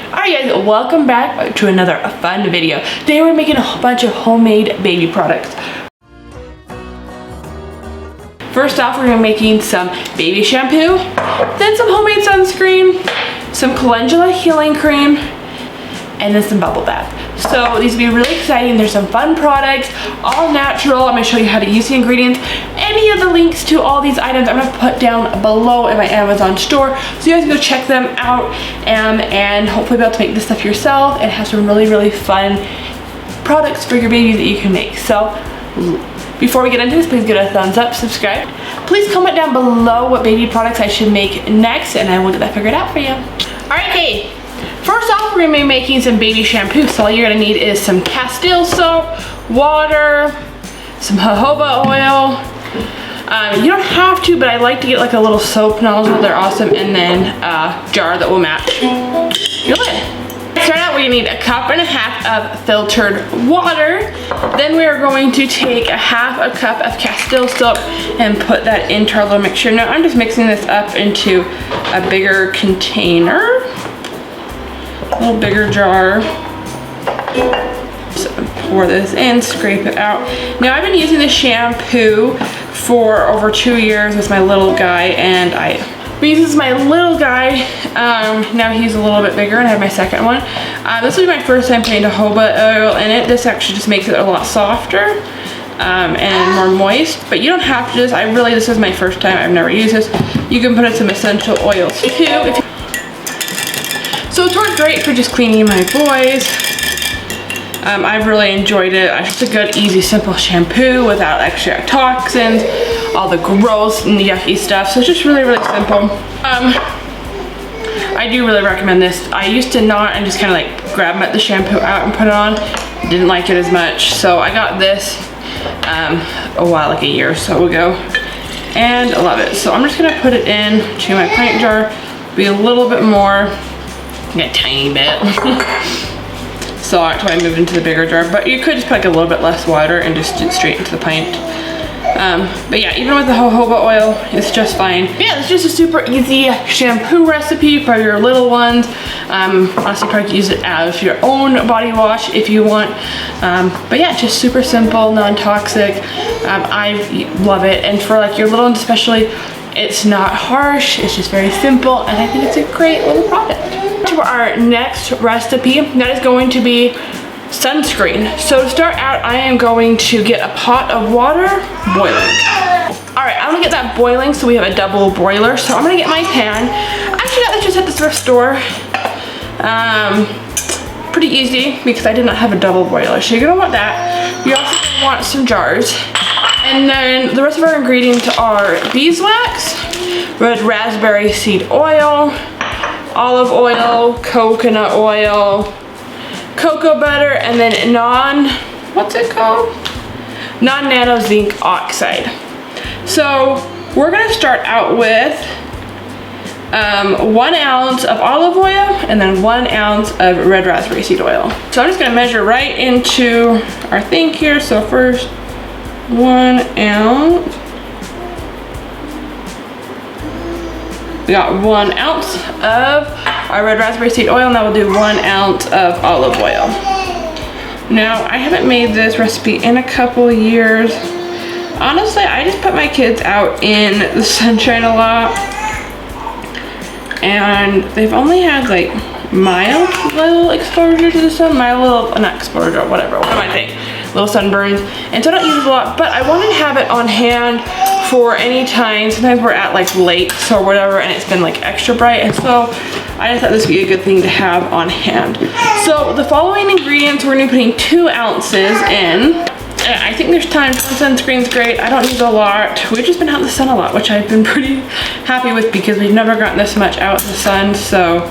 Alright guys, welcome back to another fun video. Today we're making a bunch of homemade baby products. First off, we're going to be making some baby shampoo, then some homemade sunscreen, some calendula healing cream, and then some bubble bath. So these will be really exciting. There's some fun products, all natural. I'm going to show you how to use the ingredients. Any of the links to all these items I'm going to put down below in my Amazon store, so you guys can go check them out and hopefully be able to make this stuff yourself and have some really fun products for your babies that you can make. So before we get into this, please give it a thumbs up, subscribe. Please comment down below what baby products I should make next, and I will get that figured out for you. Alright, okay. First off, we're going to be making some baby shampoo. So all you're going to need is some Castile soap, water, some jojoba oil. You don't have to, but I like to get like a little soap nozzle. They're awesome. And then a jar that will match your lid. Start out, we need a cup and a half of filtered water. Then we are going to take a half a cup of Castile soap and put that into our little mixture. Now I'm just mixing this up into a bigger container. A little bigger jar. So pour this in, scrape it out. Now I've been using this shampoo for over 2 years with my little guy, and this is my little guy. Now he's a little bit bigger, and I have my second one. This will be my first time putting jojoba oil in it. This actually just makes it a lot softer and more moist, but you don't have to just, this is my first time, I've never used this. You can put in some essential oils too. So it's worked great for just cleaning my boys. I've really enjoyed it. It's a good, easy, simple shampoo without extra toxins, all the gross and yucky stuff. So it's just really simple. I do really recommend this. I used to not and just kind of like grab the shampoo out and put it on. Didn't like it as much. So I got this a while, like a year or so ago, and I love it. So I'm just gonna put it in to my pint jar, be a little bit more. A tiny bit. So that's why I moved into the bigger jar, but you could just put like a little bit less water and just do it straight into the pint. But yeah, even with the jojoba oil, it's just fine. Yeah, it's just a super easy shampoo recipe for your little ones. Honestly, probably use it as your own body wash if you want. But yeah, just super simple, non-toxic. I love it, and for like your little ones especially, it's not harsh, it's just very simple, and I think it's a great little product. To our next recipe, that is going to be sunscreen. So to start out, I am going to get a pot of water boiling. Alright, I'm gonna get that boiling so we have a double boiler. So I'm gonna get my pan. I actually got this just at the thrift store. Pretty easy because I did not have a double boiler. So you're gonna want that. You also gonna want some jars. And then the rest of our ingredients are beeswax, red raspberry seed oil, olive oil, coconut oil, cocoa butter, and then non-nano zinc oxide. So we're gonna start out with 1 ounce of olive oil and then 1 ounce of red raspberry seed oil. So I'm just gonna measure right into our thing here. So first, 1 ounce. We got 1 ounce of our red raspberry seed oil. Now we'll do 1 ounce of olive oil. Now I haven't made this recipe in a couple years. Honestly, I just put my kids out in the sunshine a lot, and they've only had like mild little exposure to the sun, not exposure, whatever, what am I saying? Little sunburns, and so I don't use it a lot, but I wanted to have it on hand for any time. Sometimes we're at like lakes or whatever and it's been like extra bright, and so I just thought this would be a good thing to have on hand. So the following ingredients, we're gonna be putting 2 ounces in. I think there's times when sunscreen's great. I don't use a lot. We've just been out in the sun a lot, which I've been pretty happy with because we've never gotten this much out in the sun. So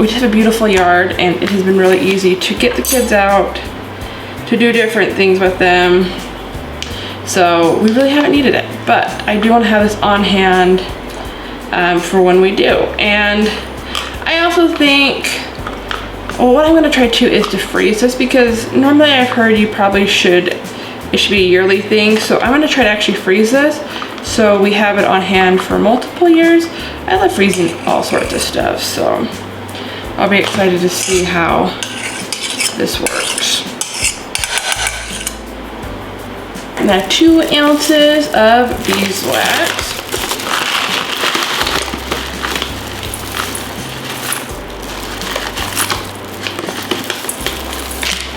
we just have a beautiful yard, and it has been really easy to get the kids out, to do different things with them. So we really haven't needed it, but I do want to have this on hand for when we do. And I also think, well, what I'm going to try too is to freeze this, because normally I've heard it should be a yearly thing. So I'm going to try to actually freeze this so we have it on hand for multiple years. I love freezing all sorts of stuff, so I'll be excited to see how this works. Now 2 ounces of beeswax.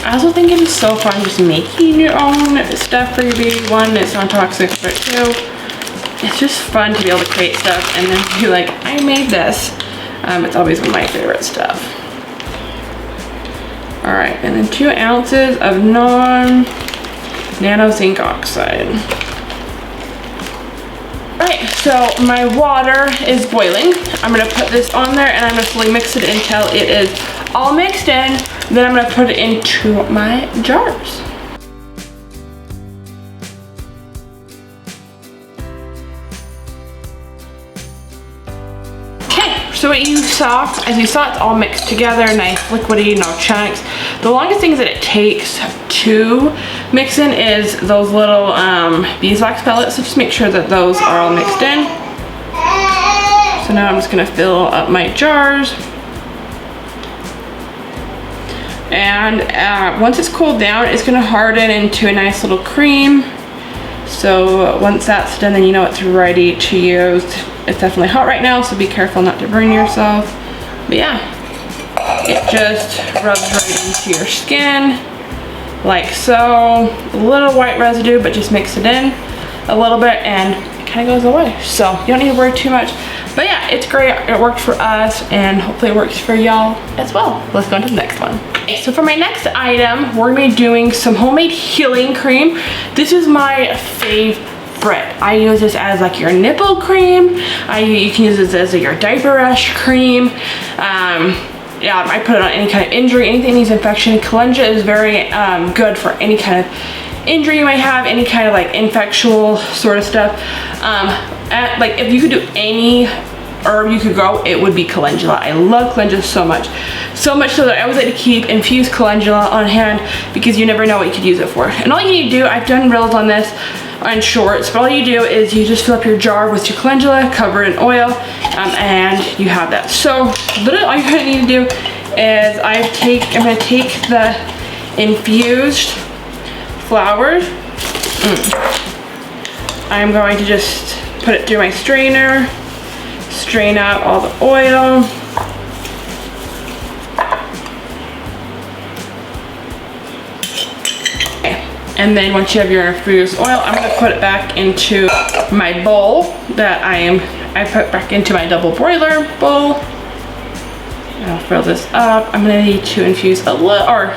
I also think it is so fun just making your own stuff for your baby. One, it's non-toxic, but 2, it's just fun to be able to create stuff and then be like, I made this. It's always one of my favorite stuff. All right, and then 2 ounces of non-nano zinc oxide. All right, so my water is boiling. I'm gonna put this on there and I'm gonna slowly mix it until it is all mixed in. Then I'm gonna put it into my jars. So what you saw, as you saw, it's all mixed together, nice liquidy, no chunks. The longest things that it takes to mix in is those little beeswax pellets, so just make sure that those are all mixed in. So now I'm just gonna fill up my jars. And once it's cooled down, it's gonna harden into a nice little cream. So once that's done, then you know it's ready to use. It's definitely hot right now, so be careful not to burn yourself. But yeah, it just rubs right into your skin, like so. A little white residue, but just mix it in a little bit and it kind of goes away. So you don't need to worry too much. But yeah, it's great. It worked for us and hopefully it works for y'all as well. Let's go into the next one. So for my next item, we're gonna be doing some homemade healing cream. This is my favorite. I use this as like your nipple cream. You can use this as your diaper rash cream. Yeah, I put it on any kind of injury, anything that needs infection. Calendula is very good for any kind of injury you might have, any kind of like infectious sort of stuff. Like if you could do any herb you could grow, it would be calendula. I love calendula so much. So much so that I always like to keep infused calendula on hand because you never know what you could use it for. And all you need to do, I've done reels on this, on shorts, but all you do is you just fill up your jar with your calendula, cover it in oil, and you have that. So literally all you're gonna need to do is I'm gonna take the infused flowers. I'm going to just put it through my strainer, strain out all the oil. And then once you have your infused oil, I'm gonna put it back into my bowl that I put back into my double broiler bowl. And I'll fill this up. I'm gonna need to infuse a little, or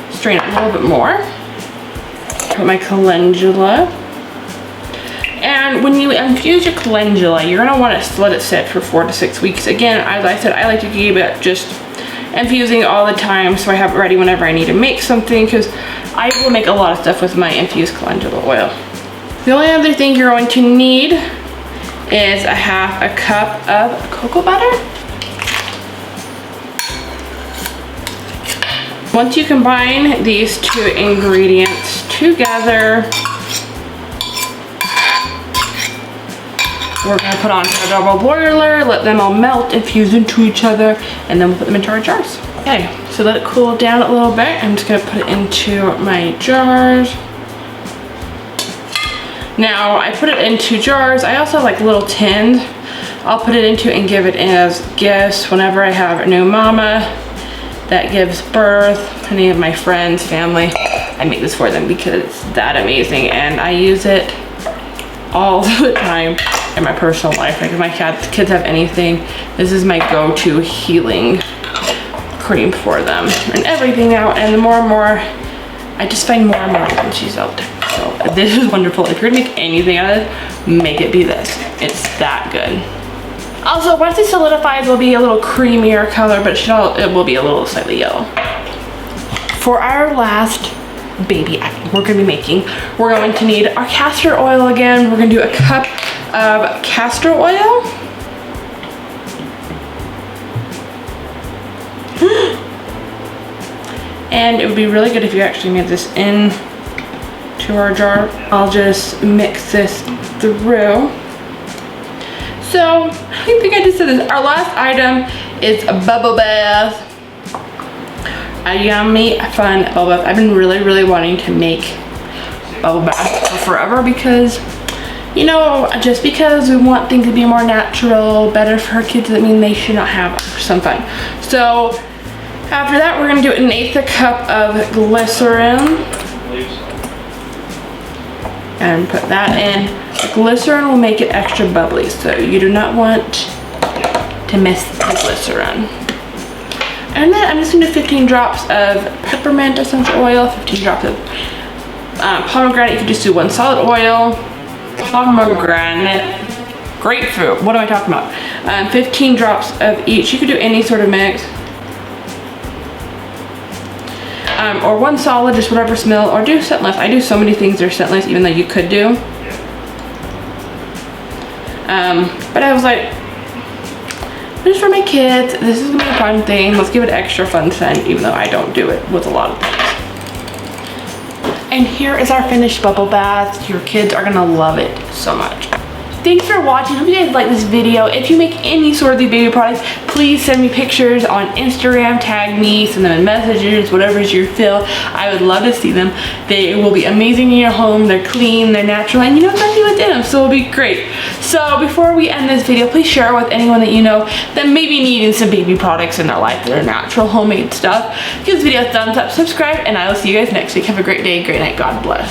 strain it a little bit more. Put my calendula. And when you infuse your calendula, you're gonna wanna let it sit for 4 to 6 weeks. Again, as I said, I like to keep it just infusing all the time so I have it ready whenever I need to make something, because I will make a lot of stuff with my infused calendula oil. The only other thing you're going to need is a half a cup of cocoa butter. Once you combine these 2 ingredients together, we're gonna put on a double boiler, let them all melt, infuse into each other, and then we'll put them into our jars. Okay, so let it cool down a little bit. I'm just gonna put it into my jars. Now, I put it into jars. I also have like little tins. I'll put it into and give it as gifts whenever I have a new mama that gives birth, any of my friends, family. I make this for them because it's that amazing, and I use it all the time in my personal life. Like if my kids have anything, this is my go-to healing cream for them and everything now. And the more and more, I just find more and more when she's out. So this is wonderful. If you're gonna make anything out of it, make it be this. It's that good. Also, once it solidifies, it'll be a little creamier color, but it will be a little slightly yellow. For our last baby item we're gonna be making, we're going to need our castor oil again. We're gonna do a cup of castor oil. And it would be really good if you actually made this in to our jar. I'll just mix this through. So I think I just said this. Our last item is a bubble bath. A yummy, fun bubble bath. I've been really wanting to make bubble bath for forever because, you know, just because we want things to be more natural, better for our kids, doesn't mean they should not have some fun. So after that, we're gonna do 1/8 cup of glycerin and put that in. The glycerin will make it extra bubbly, so you do not want to miss the glycerin. And then I'm just gonna do 15 drops of peppermint essential oil, 15 drops of pomegranate. You can just do 1 solid oil. Pomegranate, grapefruit, what am I talking about? 15 drops of each. You could do any sort of mix. Or 1 solid, just whatever smell, or do scentless. I do so many things that are scentless, even though you could do. But I was like, just for my kids, this is gonna be a fun thing. Let's give it extra fun scent, even though I don't do it with a lot of things. And here is our finished bubble bath. Your kids are gonna love it so much. Thanks for watching. Hope you guys like this video. If you make any sort of these baby products, please send me pictures on Instagram, tag me, send them in messages, whatever is your feel. I would love to see them. They will be amazing in your home. They're clean, they're natural, and you know exactly what's in them, so it'll be great. So before we end this video, please share it with anyone that you know that may be needing some baby products in their life that are natural, homemade stuff. Give this video a thumbs up, subscribe, and I will see you guys next week. Have a great day, great night. God bless.